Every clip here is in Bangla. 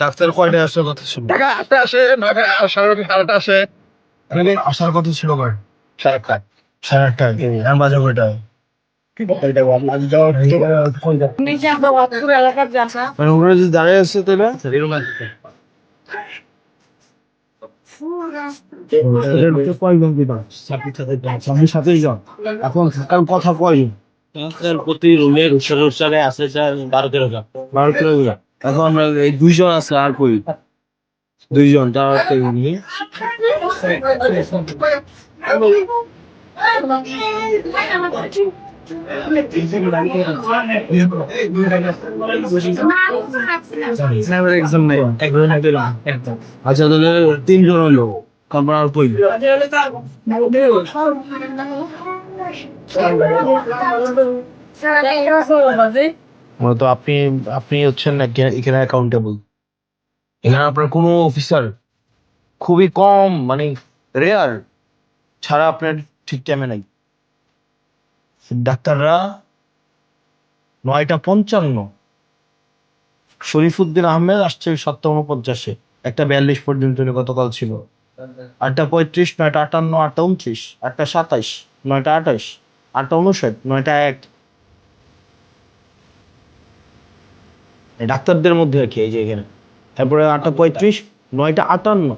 ডাক্তার কয়টায় আসার কথা ছিল? ঢাকা 8টা আসে, 9টা, 9:30 আসার কথা আসে। আসার কথা ছিল কয়? 8:30। 8:30। এখন বাজে কয়টায়? মানে ওরা যদি দাঁড়িয়ে আছে তাহলে কয়জন কি আপনি 27 জন। এখন থাকার কথা কয়জন? প্রতি রুমের উৎসারে আছে 12-13 জন। 12-13 জন। এখন এই 2 জন আছে আর কই? 2 জন যারা এক্সাম নাই, একজন দিলাম একদম। আচ্ছা তাহলে 3 জন হলো। তারপর আর কই? মূলত আপনি আপনি হচ্ছেন এখানে অ্যাকাউন্টেবল। এখানে আপনার কোনো অফিসার খুবই কম, মানে রেয়ার ছাড়া আপনার ঠিক টাইমে নাই। ডাক্তাররা 9:55, শরীফুদ্দিন আহমেদ আসছে 7:49, 1:42 পর্যন্ত উনি গতকাল ছিল। 8:35, 9:58, 8:29, 8:27, 9:28, 8:59, 9:01। এই ডাক্তারদের মধ্যে আর কি এই যে এখানে। তারপরে 8:35, 9:58,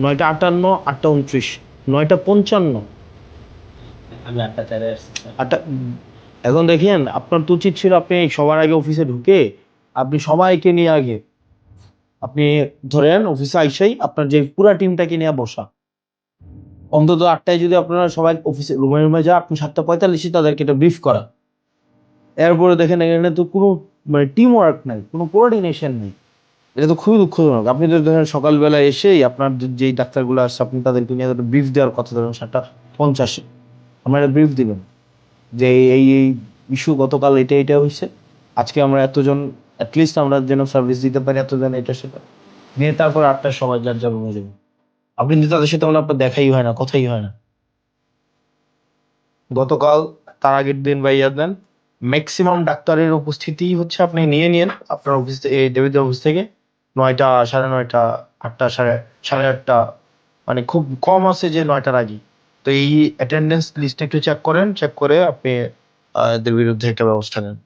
9:58, 8:29, 9:55, আমি 8:04 আসছি। 8টা। এখন দেখেন আপনার তো উচিত ছিল আপনি সবার আগে অফিসে ঢুকে আপনি সবাইকে নিয়ে আগে আপনি ধরেন অফিসে আইসাই আপনার যে পুরা টিমটাকে নিয়ে বসা। অন্তত 8টায় যদি আপনারা সবাই অফিসে রুমে রুমে যা, আপনি 7:45 তাদেরকে এটা ব্রিফ করা। এরপরে দেখেন এখানে তো কোনো মানে টিম ওয়ার্ক নাই, কোনো কোঅর্ডিনেশন নেই। এটা তো খুবই দুঃখজনক। আপনি তো ধরেন সকালবেলা এসেই আপনার যেই ডাক্তারগুলো আসছে আপনি তাদেরকে নিয়ে ব্রিফ দেওয়ার কথা, ধরেন 7:50 আমরা একটা ব্রিফ দিবেন যে এই এই ইস্যু গতকাল এটা এটা হয়েছে, আজকে আমরা এতজন অ্যাটলিস্ট আমরা যেন সার্ভিস দিতে পারি এতজন, এটা সেটা নিয়ে তারপর 8টার সময় যার যার রুমে যাবেন। আপনি কিন্তু তাদের সাথে মানে আপনার দেখাই হয় না, কথাই হয় না। গতকাল তার আগের দিন বা ইয়ার দেন ম্যাক্সিমাম ডাক্তারের উপস্থিতি হচ্ছে আপনি নিয়ে নিন আপনার অফিস থেকে, এই ডেভিদের অফিস থেকে 9টা, 9:30, 8টা, সাড়ে 8টা, মানে খুব কম আছে যে 9টার আগে। তো এই অ্যাটেন্ডেন্স লিস্টটা একটু চেক করেন, চেক করে আপনি এদের বিরুদ্ধে একটা ব্যবস্থা নেন।